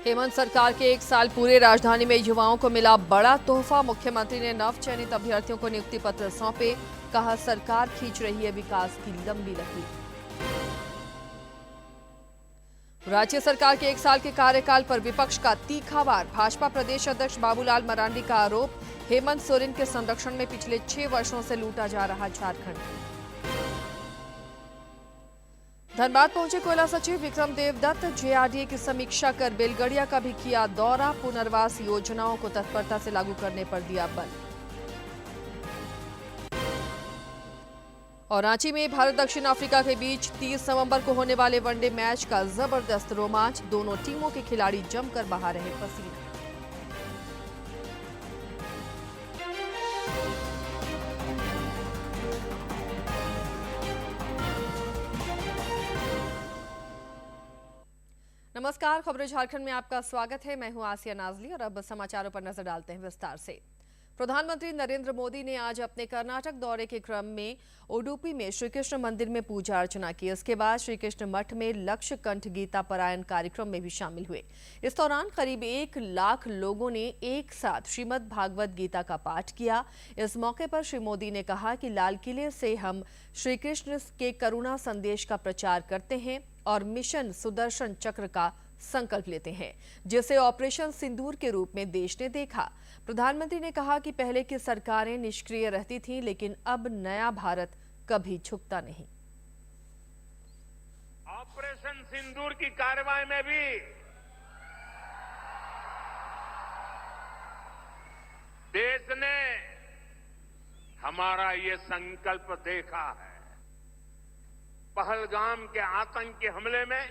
हेमंत सरकार के एक साल पूरे राजधानी में युवाओं को मिला बड़ा तोहफा। मुख्यमंत्री ने नवचयनित अभ्यर्थियों को नियुक्ति पत्र सौंपे। कहा, सरकार खींच रही है विकास की लंबी लकीर। राज्य सरकार के एक साल के कार्यकाल पर विपक्ष का तीखा वार। भाजपा प्रदेश अध्यक्ष बाबूलाल मरांडी का आरोप, हेमंत सोरेन के संरक्षण में पिछले 6 वर्षों से लूटा जा रहा झारखंड। धनबाद पहुंचे कोयला सचिव विक्रम देवदत्त। जेआरडीए की समीक्षा कर बेलगड़िया का भी किया दौरा। पुनर्वास योजनाओं को तत्परता से लागू करने पर दिया बल। और रांची में भारत दक्षिण अफ्रीका के बीच 30 नवंबर को होने वाले वनडे मैच का जबरदस्त रोमांच। दोनों टीमों के खिलाड़ी जमकर बहा रहे पसीना। नमस्कार, खबरें झारखंड में आपका स्वागत है। मैं हूं आसिया नाजली और अब समाचारों पर नजर डालते हैं विस्तार से। प्रधानमंत्री नरेंद्र मोदी ने आज अपने कर्नाटक दौरे के क्रम में उडुपी में श्री कृष्ण मंदिर में पूजा अर्चना की। इसके बाद श्री कृष्ण मठ में लक्ष्य कंठ गीता पारायण कार्यक्रम में भी शामिल हुए। इस दौरान करीब 1 लाख लोगों ने एक साथ श्रीमद् भागवत गीता का पाठ किया। इस मौके पर श्री मोदी ने कहा कि लाल किले से हम श्री कृष्ण के करुणा संदेश का प्रचार करते हैं और मिशन सुदर्शन चक्र का संकल्प लेते हैं, जिसे ऑपरेशन सिंदूर के रूप में देश ने देखा। प्रधानमंत्री ने कहा कि पहले की सरकारें निष्क्रिय रहती थीं, लेकिन अब नया भारत कभी झुकता नहीं। ऑपरेशन सिंदूर की कार्रवाई में भी देश ने हमारा ये संकल्प देखा है। पहलगाम के आतंकी हमले में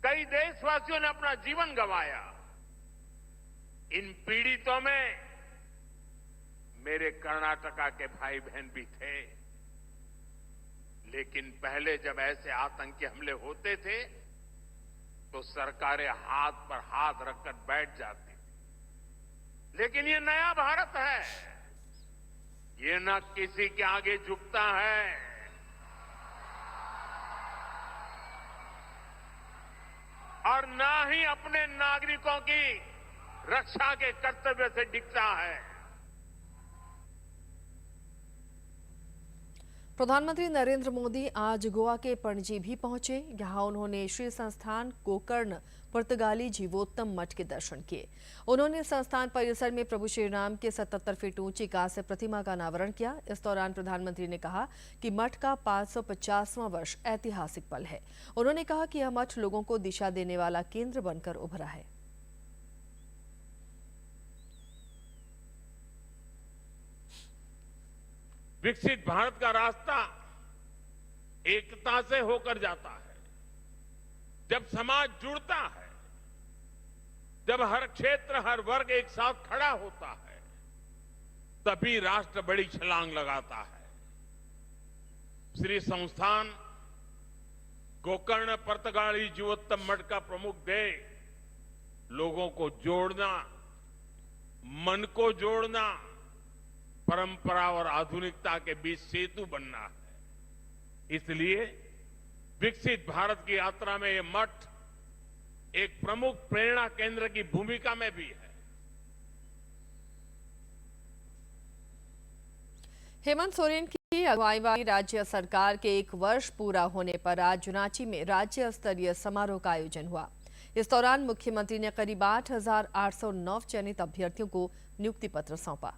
कई देशवासियों ने अपना जीवन गंवाया। इन पीड़ितों में मेरे कर्नाटका के भाई बहन भी थे। लेकिन पहले जब ऐसे आतंकी हमले होते थे तो सरकारें हाथ पर हाथ रखकर बैठ जाती थी। लेकिन ये नया भारत है, ये न किसी के आगे झुकता है और न ही अपने नागरिकों की रक्षा के कर्तव्य से डिगता है। प्रधानमंत्री नरेंद्र मोदी आज गोवा के पणजी भी पहुंचे। यहां उन्होंने श्री संस्थान गोकर्ण पुर्तगाली जीवोत्तम मठ के दर्शन किए। उन्होंने संस्थान परिसर में प्रभु श्री राम के 77 फीट ऊंची कांस्य प्रतिमा का अनावरण किया। इस दौरान प्रधानमंत्री ने कहा कि मठ का 550वां वर्ष ऐतिहासिक पल है। उन्होंने कहा कि यह मठ लोगों को दिशा देने वाला केंद्र बनकर उभरा है। विकसित भारत का रास्ता एकता से होकर जाता है। जब समाज जुड़ता है, जब हर क्षेत्र हर वर्ग एक साथ खड़ा होता है, तभी राष्ट्र बड़ी छलांग लगाता है। श्री संस्थान गोकर्ण पुर्तगाली जीवोत्तम मठ का प्रमुख ध्येय लोगों को जोड़ना, मन को जोड़ना, परंपरा और आधुनिकता के बीच सेतु बनना है। इसलिए विकसित भारत की यात्रा में यह मठ एक प्रमुख प्रेरणा केंद्र की भूमिका में भी है। हेमंत सोरेन की अगुवाई वाली राज्य सरकार के 1 वर्ष पूरा होने पर आज रांची में राज्य स्तरीय समारोह का आयोजन हुआ। इस दौरान मुख्यमंत्री ने करीब 8,809 चयनित अभ्यर्थियों को नियुक्ति पत्र सौंपा।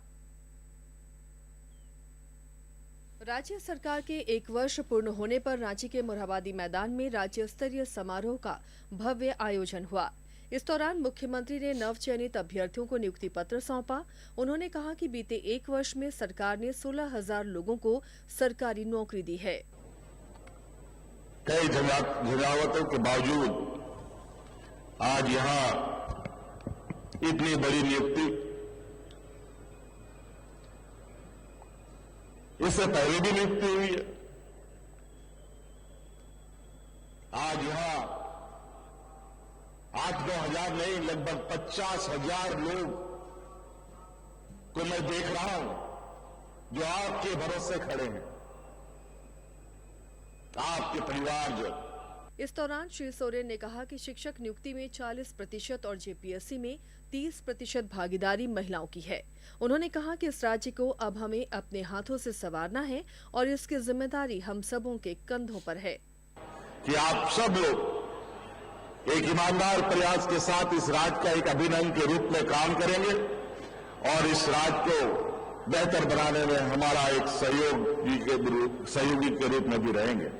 राज्य सरकार के 1 वर्ष पूर्ण होने पर रांची के मोरहाबादी मैदान में राज्य स्तरीय समारोह का भव्य आयोजन हुआ। इस दौरान मुख्यमंत्री ने नवचयनित अभ्यर्थियों को नियुक्ति पत्र सौंपा। उन्होंने कहा कि बीते 1 वर्ष में सरकार ने 16,000 लोगों को सरकारी नौकरी दी है। कई झंझावातों के बावजूद आज यहाँ इतनी बड़ी नियुक्ति, इससे पहले भी नियुक्ति हुई है। आज यहां 8-9 हजार नहीं, लगभग 50,000 लोग को मैं देख रहा हूं जो आपके भरोसे खड़े हैं। आपके परिवारजन, इस दौरान श्री सोरेन ने कहा कि शिक्षक नियुक्ति में 40% और जेपीएससी में 30% भागीदारी महिलाओं की है। उन्होंने कहा कि इस राज्य को अब हमें अपने हाथों से संवारना है और इसकी जिम्मेदारी हम सबों के कंधों पर है कि आप सब लोग एक ईमानदार प्रयास के साथ इस राज्य का एक अभिनव के रूप में काम करेंगे और इस राज्य को बेहतर बनाने में हमारा एक सहयोगी के रूप में भी रहेंगे।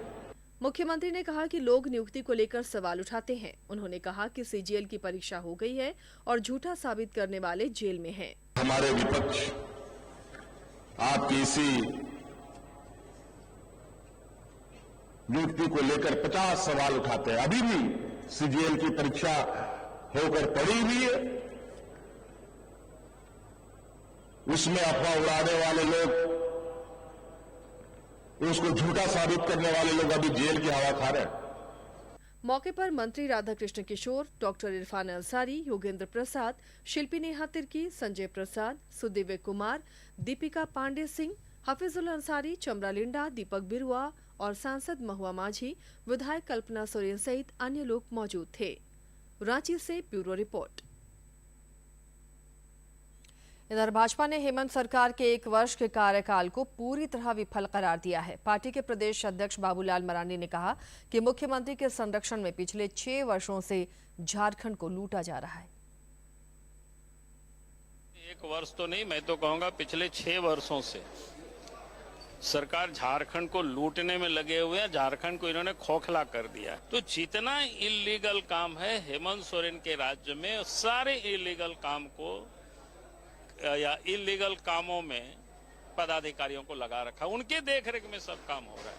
मुख्यमंत्री ने कहा कि लोग नियुक्ति को लेकर सवाल उठाते हैं। उन्होंने कहा कि सीजीएल की परीक्षा हो गई है और झूठा साबित करने वाले जेल में हैं। हमारे विपक्ष आपकी इसी नियुक्ति को लेकर 50 सवाल उठाते हैं। अभी भी सीजीएल की परीक्षा होकर पड़ी हुई है, उसमें अफवाह उड़ाने वाले लोग, उसको झूठा साबित करने वाले लोग अभी जेल की हवा खा रहे हैं। मौके पर मंत्री राधाकृष्ण किशोर, डॉक्टर इरफान अंसारी, योगेंद्र प्रसाद, शिल्पी नेहा तिर्की, संजय प्रसाद, सुदिव्य कुमार, दीपिका पांडे सिंह, हफीजुल अंसारी, चमरा लिंडा, दीपक बिरुआ और सांसद महुआ माझी, विधायक कल्पना सोरेन सहित अन्य लोग मौजूद थे। रांची से ब्यूरो रिपोर्ट। इधर भाजपा ने हेमंत सरकार के 1 वर्ष के कार्यकाल को पूरी तरह विफल करार दिया है। पार्टी के प्रदेश अध्यक्ष बाबूलाल मरांडी ने कहा कि मुख्यमंत्री के संरक्षण में पिछले 6 वर्षों से झारखंड को लूटा जा रहा है। 1 वर्ष तो नहीं, मैं तो कहूंगा पिछले 6 वर्षों से सरकार झारखंड को लूटने में लगे हुए हैं। झारखंड को इन्होंने खोखला कर दिया है। तो जितना इलीगल काम है हेमंत सोरेन के राज्य में, सारे इलीगल काम को या इलीगल कामों में पदाधिकारियों को लगा रखा, उनके देखरेख में सब काम हो रहा है।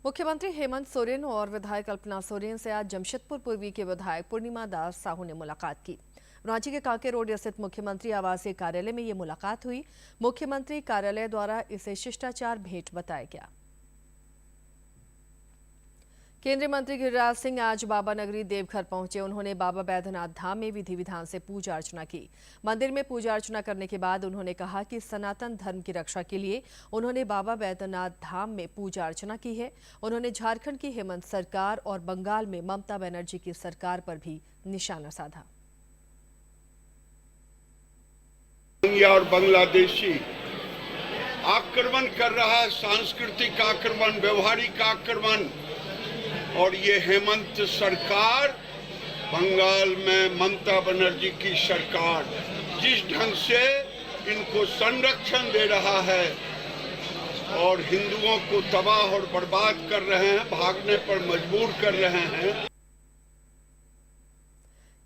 मुख्यमंत्री हेमंत सोरेन और विधायक कल्पना सोरेन से आज जमशेदपुर पूर्वी के विधायक पूर्णिमा दास साहू ने मुलाकात की। रांची के कांके रोड स्थित मुख्यमंत्री आवासीय कार्यालय में ये मुलाकात हुई। मुख्यमंत्री कार्यालय द्वारा इसे शिष्टाचार भेंट बताया गया। केंद्रीय मंत्री गिरिराज सिंह आज बाबा नगरी देवघर पहुंचे। उन्होंने बाबा बैद्यनाथ धाम में विधि विधान से पूजा अर्चना की। मंदिर में पूजा अर्चना करने के बाद उन्होंने कहा कि सनातन धर्म की रक्षा के लिए उन्होंने बाबा बैद्यनाथ धाम में पूजा अर्चना की है। उन्होंने झारखंड की हेमंत सरकार और बंगाल में ममता बनर्जी की सरकार पर भी निशाना साधा। और बांग्लादेशी आक्रमण कर रहा है, सांस्कृतिक आक्रमण, व्यवहारिक आक्रमण, और ये हेमंत सरकार, बंगाल में ममता बनर्जी की सरकार जिस ढंग से इनको संरक्षण दे रहा है और हिंदुओं को तबाह और बर्बाद कर रहे हैं, भागने पर मजबूर कर रहे हैं।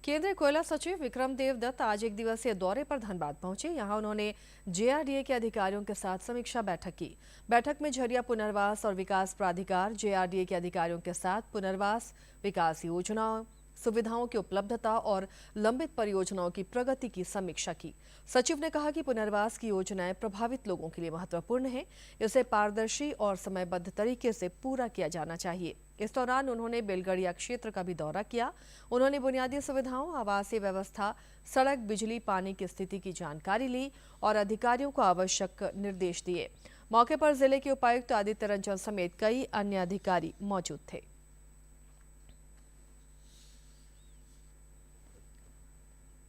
केंद्रीय कोयला सचिव विक्रम देव दत्त आज 1 दिवसीय दौरे पर धनबाद पहुंचे। यहां उन्होंने जेआरडीए के अधिकारियों के साथ समीक्षा बैठक की। बैठक में झरिया पुनर्वास और विकास प्राधिकार जेआरडीए के अधिकारियों के साथ पुनर्वास, विकास योजनाओं, सुविधाओं की उपलब्धता और लंबित परियोजनाओं की प्रगति की समीक्षा की। सचिव ने कहा कि पुनर्वास की योजनाएं प्रभावित लोगों के लिए महत्वपूर्ण है। इसे पारदर्शी और समयबद्ध तरीके से पूरा किया जाना चाहिए। इस दौरान उन्होंने बेलगड़िया क्षेत्र का भी दौरा किया। उन्होंने बुनियादी सुविधाओं, आवासीय व्यवस्था, सड़क, बिजली, पानी की स्थिति की जानकारी ली और अधिकारियों को आवश्यक निर्देश दिए। मौके पर जिले के उपायुक्त आदित्य रंजन समेत कई अन्य अधिकारी मौजूद थे।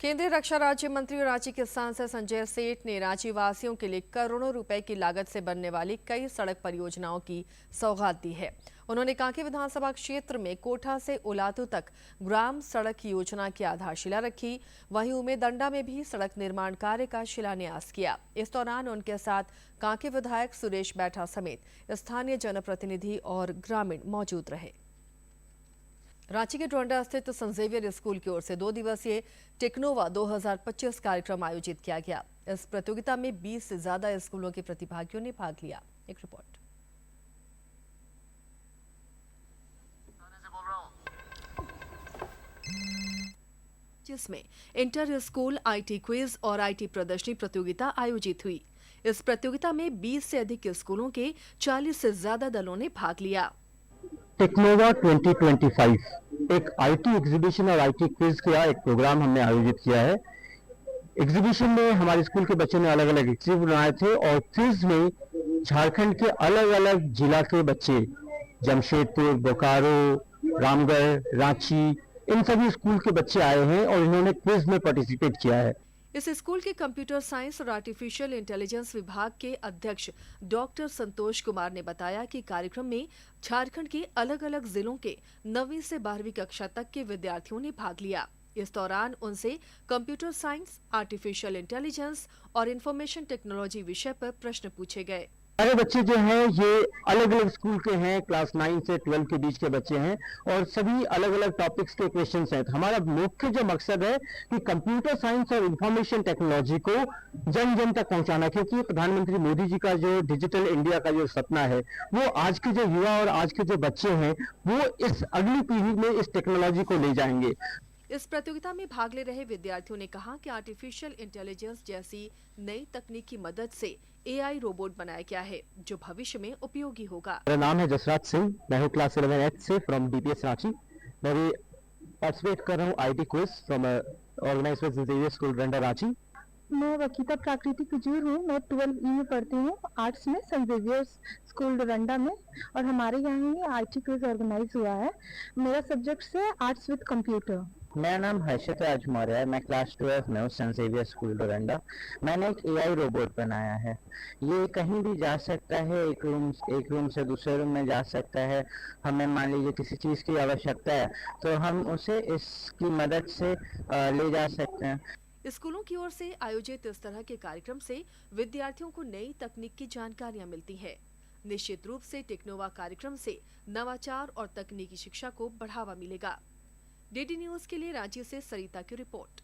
केंद्रीय रक्षा राज्य मंत्री और रांची के सांसद संजय सेठ ने रांची वासियों के लिए करोड़ों रुपए की लागत से बनने वाली कई सड़क परियोजनाओं की सौगात दी है। उन्होंने कांके विधानसभा क्षेत्र में कोठा से उलातू तक ग्राम सड़क योजना की आधारशिला रखी। वहीं उमेदंडा में भी सड़क निर्माण कार्य का शिलान्यास किया। इस दौरान उनके साथ कांके विधायक सुरेश बैठा समेत स्थानीय जनप्रतिनिधि और ग्रामीण मौजूद रहे। रांची के डोंडा स्थित सेंट जेवियर स्कूल की ओर से 2 दिवसीय टेक्नोवा 2025 कार्यक्रम आयोजित किया गया। इस प्रतियोगिता में 20 से ज्यादा स्कूलों के प्रतिभागियों ने भाग लिया। एक रिपोर्ट। जिसमें इंटर स्कूल आईटी क्विज और आईटी प्रदर्शनी प्रतियोगिता आयोजित हुई। इस प्रतियोगिता में 20 से अधिक स्कूलों के 40 से ज्यादा दलों ने भाग लिया। टेक्नोवा 2025 एक आईटी एग्जीबिशन और आईटी क्विज का एक प्रोग्राम हमने आयोजित किया है। एग्जीबिशन में हमारे स्कूल के बच्चों ने अलग अलग एग्जीबिशन बनाए थे और क्विज में झारखंड के अलग अलग जिला के बच्चे जमशेदपुर, बोकारो, रामगढ़, रांची, इन सभी स्कूल के बच्चे आए हैं और इन्होंने क्विज में पार्टिसिपेट किया है। इस स्कूल के कंप्यूटर साइंस और आर्टिफिशियल इंटेलिजेंस विभाग के अध्यक्ष डॉक्टर संतोष कुमार ने बताया कि कार्यक्रम में झारखंड के अलग अलग जिलों के 9वीं से 12वीं कक्षा तक के विद्यार्थियों ने भाग लिया। इस दौरान उनसे कंप्यूटर साइंस, आर्टिफिशियल इंटेलिजेंस और इंफॉर्मेशन टेक्नोलॉजी विषय पर प्रश्न पूछे गए। सारे बच्चे जो हैं ये अलग अलग स्कूल के हैं, क्लास 9 से 12 के बीच के बच्चे हैं और सभी अलग अलग टॉपिक्स के क्वेश्चंस हैं। हमारा मुख्य जो मकसद है कि कंप्यूटर साइंस और इंफॉर्मेशन टेक्नोलॉजी को जन जन तक पहुंचाना, क्योंकि प्रधानमंत्री मोदी जी का जो डिजिटल इंडिया का जो सपना है वो आज के जो युवा और आज के जो बच्चे हैं वो इस अगली पीढ़ी में इस टेक्नोलॉजी को ले जाएंगे। इस प्रतियोगिता में भाग ले रहे विद्यार्थियों ने कहा कि आर्टिफिशियल इंटेलिजेंस जैसी नई तकनीक की मदद से एआई रोबोट बनाया गया है जो भविष्य में उपयोगी होगा। मेरा नाम है जसराज सिंह, मैं हूँ क्लास 11H से फ्रॉम डीपीएस रांची। मैं भी पार्टिसिपेट कर रहा हूँ IT quiz from organized by Saint Xavier school रंडा रांची। मैं वकीता प्राकृतिक कुजूर हूँ। मैं 12वीं में पढ़ती हूँ आर्ट्स में सेंट जेवियर स्कूल रंडा में और हमारे यहाँ ही आईटी क्विज ऑर्गेनाइज हुआ है। मेरा सब्जेक्ट है आर्ट्स विद कंप्यूटर। मेरा नाम हर्षित राजमौर्य है, मैं क्लास 12 में हूँ सेंट जेवियर स्कूल डोरंडा। मैंने एक एआई रोबोट बनाया है। ये कहीं भी जा सकता है, एक रूम से दूसरे रूम में जा सकता है। हमें मान लीजिए किसी चीज़ की आवश्यकता है तो हम उसे इसकी मदद से ले जा सकते हैं। स्कूलों की ओर से आयोजित इस तरह के कार्यक्रम से विद्यार्थियों को नई तकनीक की जानकारियां मिलती हैं। निश्चित रूप से टेक्नोवा कार्यक्रम से नवाचार और तकनीकी शिक्षा को बढ़ावा मिलेगा। डीडी न्यूज के लिए रांची से सरिता की रिपोर्ट।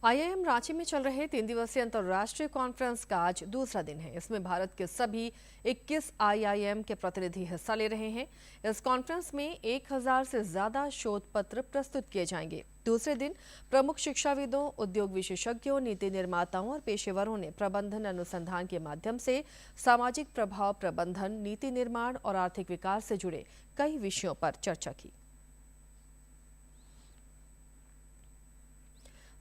आईआईएम रांची में चल रहे 3 दिवसीय अंतर्राष्ट्रीय कॉन्फ्रेंस का आज दूसरा दिन है। इसमें भारत के सभी 21 आईआईएम के प्रतिनिधि हिस्सा ले रहे हैं। इस कॉन्फ्रेंस में 1000 से ज्यादा शोध पत्र प्रस्तुत किए जाएंगे। दूसरे दिन प्रमुख शिक्षाविदों, उद्योग विशेषज्ञों, नीति निर्माताओं और पेशेवरों ने प्रबंधन अनुसंधान के माध्यम से सामाजिक प्रभाव प्रबंधन, नीति निर्माण और आर्थिक विकास से जुड़े कई विषयों पर चर्चा की।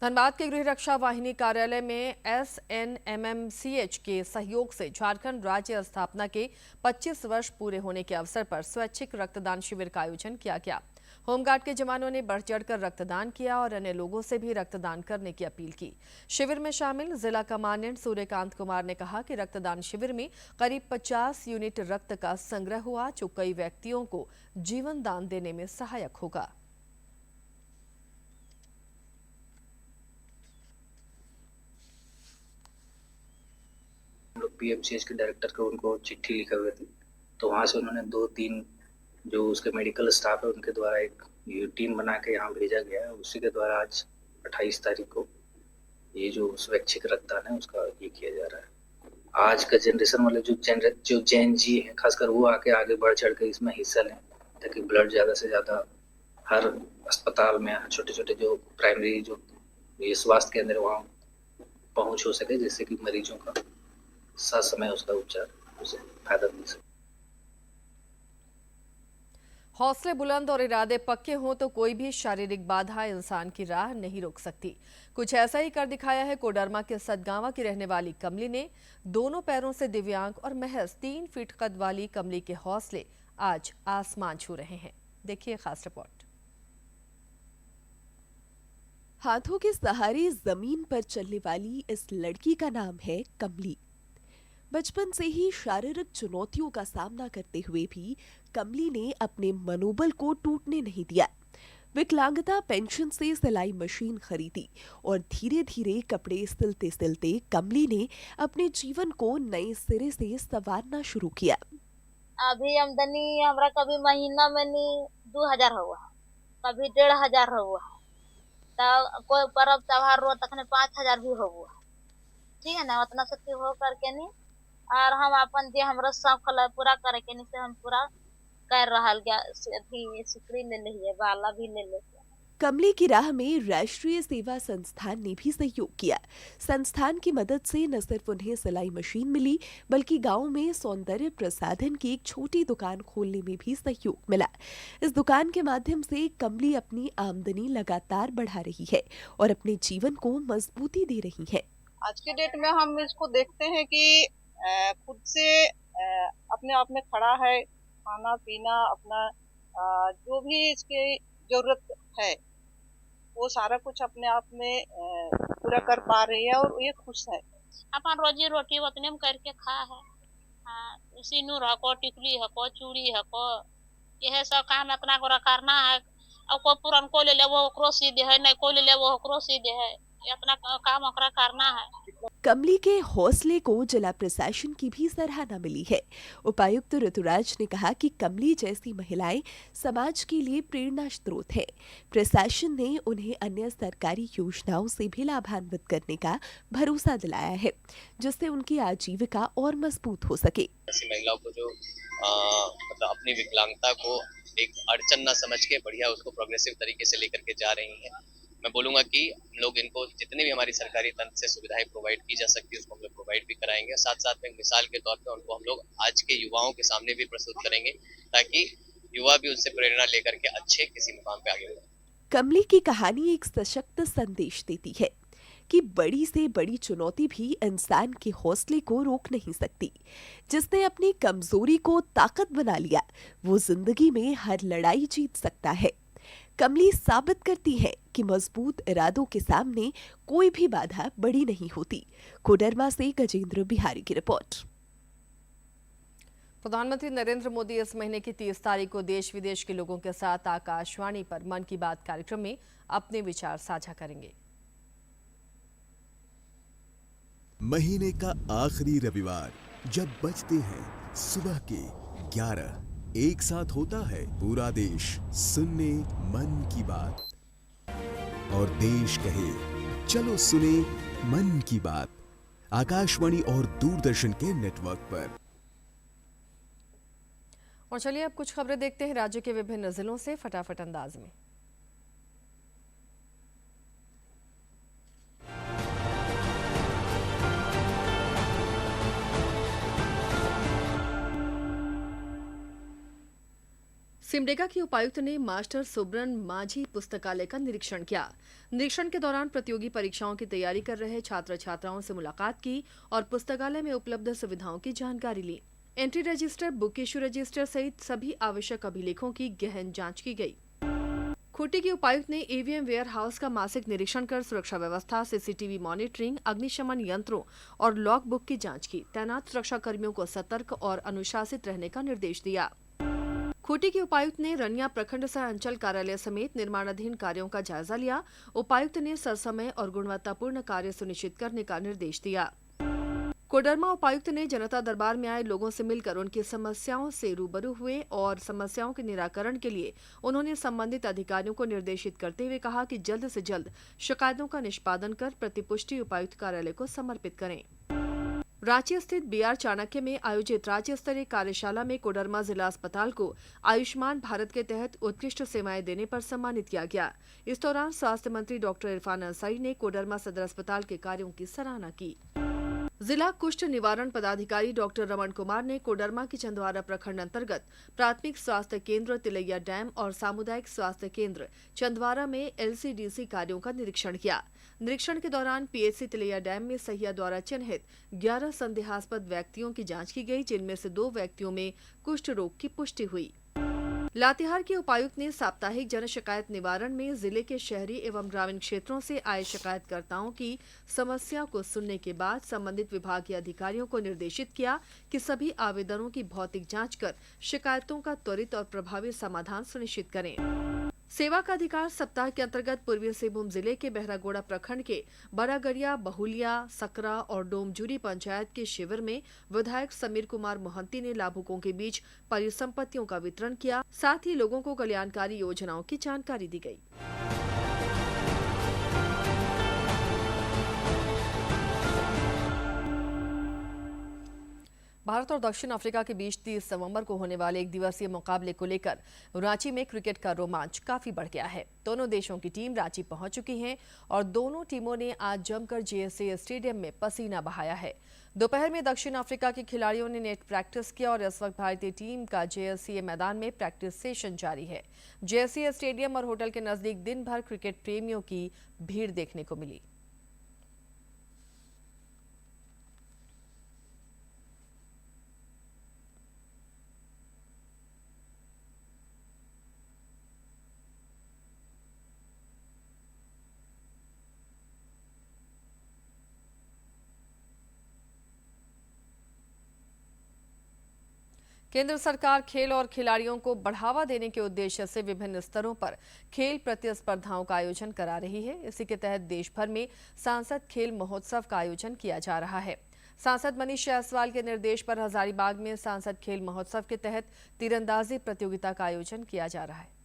धनबाद के गृह रक्षा वाहिनी कार्यालय में SNMMCH के सहयोग से झारखंड राज्य स्थापना के 25 वर्ष पूरे होने के अवसर पर स्वैच्छिक रक्तदान शिविर का आयोजन किया गया। होमगार्ड के जवानों ने बढ़ चढ़कर रक्तदान किया और अन्य लोगों से भी रक्तदान करने की अपील की। शिविर में शामिल जिला कमांडेंट सूर्यकांत कुमार ने कहा कि रक्तदान शिविर में करीब 50 यूनिट रक्त का संग्रह हुआ जो कई व्यक्तियों को जीवन दान देने में सहायक होगा। पीएमसीएच के डायरेक्टर को उनको चिट्ठी लिखे हुए थे, तो वहाँ से उन्होंने 2-3 जो उसके मेडिकल स्टाफ है उनके द्वारा एक टीम बना के यहाँ भेजा गया है। उसी के द्वारा आज 28 तारीख को ये जो स्वैच्छिक रक्तदान है उसका ये किया जा रहा है। आज का जनरेशन वाले जो जैन जी है खासकर वो आगे बढ़ चढ़ के इसमें हिस्सा लें ताकि ब्लड ज़्यादा से ज़्यादा हर अस्पताल में, छोटे छोटे जो प्राइमरी जो ये स्वास्थ्य केंद्र वहाँ पहुँच हो सके, जिससे कि मरीजों का साथ समय उसका उपचार उसे फायदा मिल सके। हौसले बुलंद और इरादे पक्के हों तो कोई भी शारीरिक बाधा इंसान की राह नहीं रोक सकती। कुछ ऐसा ही कर दिखाया है कोडरमा के सतगावा की रहने वाली कमली ने। दोनों पैरों से दिव्यांग और महज 3 फीट कद वाली कमली के हौसले आज आसमान छू रहे हैं। देखिए खास रिपोर्ट। हाथों के सहारे जमीन पर चलने वाली इस लड़की का नाम है कमली। बचपन से ही शारीरिक चुनौतियों का सामना करते हुए भी कमली ने अपने मनोबल को टूटने नहीं दिया। विकलांगता पेंशन से सिलाई मशीन खरीदी और धीरे धीरे कपड़े सिलते सिलते कमली ने अपने जीवन को नए सिरे से संवारना शुरू किया। अभी आमदनी हमरा कभी महीना में नहीं 2000 हुआ, कभी 1500 हुआ, तब कोई पर्व त्योहार रो तक 5000 भी हुआ। ठीक है ना, उतना शक्ति हो करके नहीं और हम अपन जे हमरा शौक पूरा करे के नहीं से हम पूरा कर रहल गया। अभी सिकड़ी ले लिए, बाला भी ले ले। कमली की राह में राष्ट्रीय सेवा संस्थान ने भी सहयोग किया। संस्थान की मदद से न सिर्फ उन्हें सिलाई मशीन मिली बल्कि गांव में सौंदर्य प्रसाधन की एक छोटी दुकान खोलने में भी सहयोग मिला। इस दुकान के माध्यम से कमली अपनी आमदनी लगातार बढ़ा रही है और अपने जीवन को मजबूती दे रही है। आज के डेट में हम इसको देखते हैं कि खुद से अपने आप में खड़ा है। खाना पीना अपना जो भी इसकी जरूरत है वो सारा कुछ अपने आप में पूरा कर पा रही है और ये खुश है। अपन रोजी रोटी उतने में करके खा है। हाँ, सिनूर हको, टिकली हको, चूड़ी हको, यह सब काम अपना को करना है। और को पुरन को ले ले वो ओकरो सीधे है, नहीं को ले ले वो ओकरो सीधे है। ये अपना काम ओकरा करना है। कमली के हौसले को जिला प्रशासन की भी सराहना मिली है। उपायुक्त ऋतुराज ने कहा कि कमली जैसी महिलाएं समाज के लिए प्रेरणा स्रोत है। प्रशासन ने उन्हें अन्य सरकारी योजनाओं से भी लाभान्वित करने का भरोसा दिलाया है, जिससे उनकी आजीविका और मजबूत हो सके। ऐसी महिलाओं को जो मतलब अपनी विकलांगता को एक अड़चन न समझ के बढ़िया उसको प्रोग्रेसिव तरीके से लेकर के जा रही हैं। मैं बोलूंगा कि हम लोग इनको जितने भी हमारी सरकारी तंत्र से सुविधाएं प्रोवाइड की जा सकती है उसको हम लोग प्रोवाइड भी कराएंगे। साथ साथ में मिसाल के तौर पे उनको हम लोग आज के युवाओं के सामने भी प्रस्तुत करेंगे ताकि युवा भी उनसे प्रेरणा लेकर के अच्छे किसी मुकाम पे आगे बढ़े। कमली की कहानी एक सशक्त संदेश देती है कि बड़ी से बड़ी चुनौती भी इंसान के हौसले को रोक नहीं सकती। जिसने अपनी कमजोरी को ताकत बना लिया वो जिंदगी में हर लड़ाई जीत सकता है। कमली साबित करती है कि मजबूत इरादों के सामने कोई भी बाधा बड़ी नहीं होती। कोडरमा से गजेंद्र बिहारी की रिपोर्ट। प्रधानमंत्री नरेंद्र मोदी इस महीने की 30 तारीख को देश विदेश के लोगों के साथ आकाशवाणी पर मन की बात कार्यक्रम में अपने विचार साझा करेंगे। महीने का आखिरी रविवार जब बजते हैं सुबह के 11, एक साथ होता है पूरा देश सुनने मन की बात और देश कहे चलो सुने मन की बात आकाशवाणी और दूरदर्शन के नेटवर्क पर। और चलिए अब कुछ खबरें देखते हैं राज्य के विभिन्न जिलों से फटाफट अंदाज में। सिमडेगा की उपायुक्त ने मास्टर सुब्रन माझी पुस्तकालय का निरीक्षण किया। निरीक्षण के दौरान प्रतियोगी परीक्षाओं की तैयारी कर रहे छात्र छात्राओं से मुलाकात की और पुस्तकालय में उपलब्ध सुविधाओं की जानकारी ली। Entry register, book issue register सहित सभी आवश्यक अभिलेखों की गहन जांच की गई। खूंटी की उपायुक्त ने ईवीएम वेयर हाउस का मासिक निरीक्षण कर सुरक्षा व्यवस्था, सीसीटीवी मॉनिटरिंग, अग्निशमन यंत्रों और लॉग बुक की जांच की। तैनात सुरक्षा कर्मियों को सतर्क और अनुशासित रहने का निर्देश दिया। खूंटी के उपायुक्त ने रनिया प्रखंड सह अंचल कार्यालय समेत निर्माणाधीन कार्यों का जायजा लिया। उपायुक्त ने ससमय और गुणवत्तापूर्ण कार्य सुनिश्चित करने का निर्देश दिया। कोडरमा उपायुक्त ने जनता दरबार में आए लोगों से मिलकर उनकी समस्याओं से रूबरू हुए और समस्याओं के निराकरण के लिए उन्होंने संबंधित अधिकारियों को निर्देशित करते हुए कहा कि जल्द से जल्द शिकायतों का निष्पादन कर प्रतिपुष्टि उपायुक्त कार्यालय को समर्पित करें। रांची स्थित बीआर चाणक्य में आयोजित राज्य स्तरीय कार्यशाला में कोडरमा जिला अस्पताल को आयुष्मान भारत के तहत उत्कृष्ट सेवाएं देने पर सम्मानित किया गया। इस दौरान स्वास्थ्य मंत्री डॉक्टर इरफान अंसारी ने कोडरमा सदर अस्पताल के कार्यों की सराहना की। जिला कुष्ठ निवारण पदाधिकारी डॉक्टर रमन कुमार ने कोडरमा की चंदवारा प्रखंड अंतर्गत प्राथमिक स्वास्थ्य केंद्र तिलैया डैम और सामुदायिक स्वास्थ्य केंद्र चंदवारा में एलसीडीसी कार्यों का निरीक्षण किया। निरीक्षण के दौरान पीएचसी तिलैया डैम में सहिया द्वारा चिन्हित 11 संदेहास्पद व्यक्तियों की जांच की गई, जिनमें से 2 व्यक्तियों में कुष्ठ रोग की पुष्टि हुई। लातेहार के उपायुक्त ने साप्ताहिक जन शिकायत निवारण में जिले के शहरी एवं ग्रामीण क्षेत्रों से आए शिकायतकर्ताओं की समस्या को सुनने के बाद संबंधित विभागीय अधिकारियों को निर्देशित किया कि सभी आवेदनों की भौतिक जांच कर शिकायतों का त्वरित और प्रभावी समाधान सुनिश्चित करें। सेवा का अधिकार सप्ताह के अंतर्गत पूर्वी सिंहभूम जिले के बहरागोड़ा प्रखंड के बड़ागड़िया, बहुलिया, सकरा और डोमजूरी पंचायत के शिविर में विधायक समीर कुमार मोहंती ने लाभुकों के बीच परिसंपत्तियों का वितरण किया। साथ ही लोगों को कल्याणकारी योजनाओं की जानकारी दी गई। भारत और दक्षिण अफ्रीका के बीच 30 नवंबर को होने वाले एक दिवसीय मुकाबले को लेकर रांची में क्रिकेट का रोमांच काफी बढ़ गया है। दोनों देशों की टीम रांची पहुंच चुकी हैं और दोनों टीमों ने आज जमकर जेएससीए स्टेडियम में पसीना बहाया है। दोपहर में दक्षिण अफ्रीका के खिलाड़ियों ने नेट प्रैक्टिस किया और इस वक्त भारतीय टीम का जेएससीए मैदान में प्रैक्टिस सेशन जारी है। जेएससीए स्टेडियम और होटल के नजदीक दिन भर क्रिकेट प्रेमियों की भीड़ देखने को मिली। केंद्र सरकार खेल और खिलाड़ियों को बढ़ावा देने के उद्देश्य से विभिन्न स्तरों पर खेल प्रतिस्पर्धाओं का आयोजन करा रही है। इसी के तहत देश भर में सांसद खेल महोत्सव का आयोजन किया जा रहा है। सांसद मनीष जायसवाल के निर्देश पर हजारीबाग में सांसद खेल महोत्सव के तहत तीरंदाजी प्रतियोगिता का आयोजन किया जा रहा है।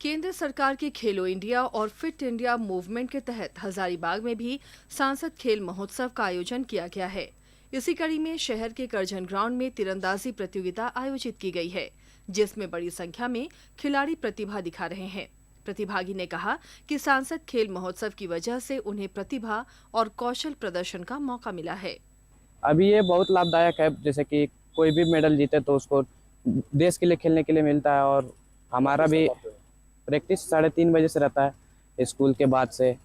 केंद्र सरकार के खेलो इंडिया और फिट इंडिया मूवमेंट के तहत हजारीबाग में भी सांसद खेल महोत्सव का आयोजन किया गया है। इसी कड़ी में शहर के करजन ग्राउंड में तीरंदाजी प्रतियोगिता आयोजित की गई है, जिसमें बड़ी संख्या में खिलाड़ी प्रतिभा दिखा रहे हैं। प्रतिभागी ने कहा कि सांसद खेल महोत्सव की वजह से उन्हें प्रतिभा और कौशल प्रदर्शन का मौका मिला है। अभी ये बहुत लाभदायक है, जैसे कि कोई भी मेडल जीते तो उसको देश के लिए खेलने के लिए मिलता है। और हमारा भी प्रैक्टिस 3:30 बजे से रहता है स्कूल के बाद से,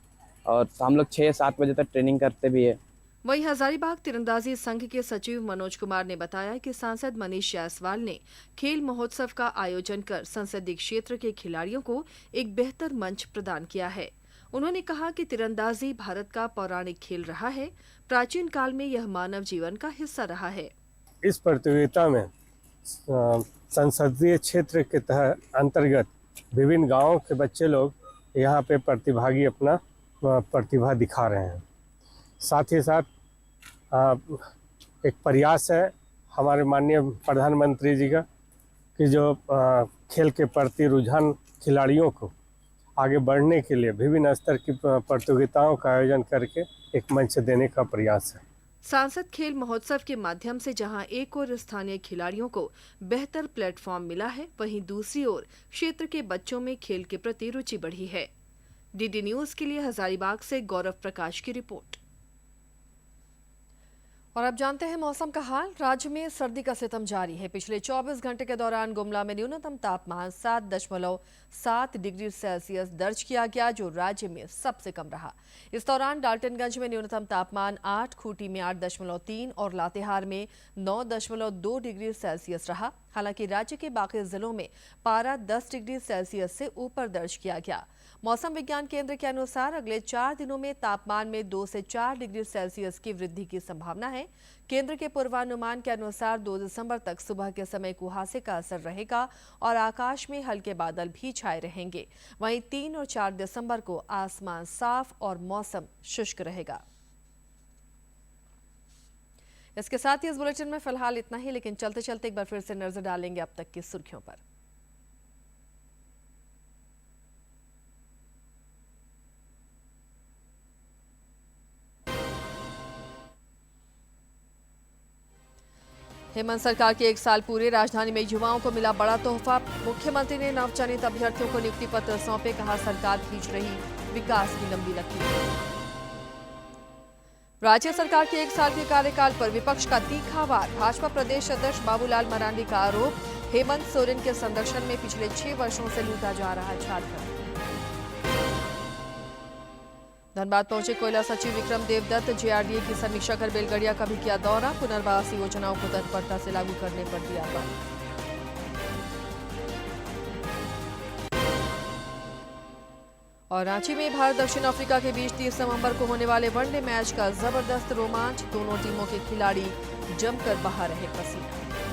और हम लोग 6-7 बजे तक ट्रेनिंग करते भी है। वहीं हजारीबाग तीरंदाजी संघ के सचिव मनोज कुमार ने बताया कि सांसद मनीष जायसवाल ने खेल महोत्सव का आयोजन कर संसदीय क्षेत्र के खिलाड़ियों को एक बेहतर मंच प्रदान किया है। उन्होंने कहा कि तीरंदाजी भारत का पौराणिक खेल रहा है। प्राचीन काल में यह मानव जीवन का हिस्सा रहा है। इस प्रतियोगिता में संसदीय क्षेत्र के तहत अंतर्गत विभिन्न गांवों के बच्चे लोग यहाँ पे प्रतिभागी अपना प्रतिभा दिखा रहे हैं। साथ ही साथ एक प्रयास है हमारे माननीय प्रधानमंत्री जी का कि जो खेल के प्रति रुझान खिलाड़ियों को आगे बढ़ने के लिए विभिन्न स्तर की प्रतियोगिताओं का आयोजन करके एक मंच देने का प्रयास है। सांसद खेल महोत्सव के माध्यम से जहां एक ओर स्थानीय खिलाड़ियों को बेहतर प्लेटफॉर्म मिला है, वहीं दूसरी ओर क्षेत्र के बच्चों में खेल के प्रति रुचि बढ़ी है। डीडी न्यूज के लिए हजारीबाग से गौरव प्रकाश की रिपोर्ट। और अब जानते हैं मौसम का हाल। राज्य में सर्दी का सितम जारी है। पिछले 24 घंटे के दौरान गुमला में न्यूनतम तापमान 7.7 डिग्री सेल्सियस दर्ज किया गया, जो राज्य में सबसे कम रहा। इस दौरान डाल्टनगंज में न्यूनतम तापमान 8, खूंटी में 8.3 और लातेहार में 9.2 डिग्री सेल्सियस रहा। हालांकि राज्य के बाकी जिलों में पारा 10 डिग्री सेल्सियस से ऊपर दर्ज किया गया। मौसम विज्ञान केंद्र के अनुसार अगले 4 दिनों में तापमान में 2 से 4 डिग्री सेल्सियस की वृद्धि की संभावना है। केंद्र के पूर्वानुमान के अनुसार 2 दिसंबर तक सुबह के समय कुहासे का असर रहेगा और आकाश में हल्के बादल भी छाए रहेंगे। वहीं 3 और 4 दिसंबर को आसमान साफ और मौसम शुष्क रहेगा। इसके साथ ही इस बुलेटिन में फिलहाल इतना ही, लेकिन चलते चलते एक बार फिर से नजर डालेंगे अब तक की सुर्खियों पर। हेमंत सरकार के 1 साल पूरे, राजधानी में युवाओं को मिला बड़ा तोहफा। मुख्यमंत्री ने नवचयनित अभ्यर्थियों को नियुक्ति पत्र सौंपे, कहा सरकार खींच रही विकास की लंबी लकीर। राज्य सरकार के 1 साल के कार्यकाल पर विपक्ष का तीखा वार। भाजपा प्रदेश अध्यक्ष बाबूलाल मरांडी का आरोप, हेमंत सोरेन के संरक्षण में पिछले 6 वर्षों से लूटा जा रहा है झारखंड। धनबाद पहुंचे कोयला सचिव विक्रम देवदत्त, जेआरडीए की समीक्षा कर बेलगड़िया का भी किया दौरा। पुनर्वास योजनाओं को तत्परता से लागू करने पर दिया बल। और रांची में भारत दक्षिण अफ्रीका के बीच 30 नवंबर को होने वाले वनडे मैच का जबरदस्त रोमांच। दोनों टीमों के खिलाड़ी जमकर बहा रहे पसीना।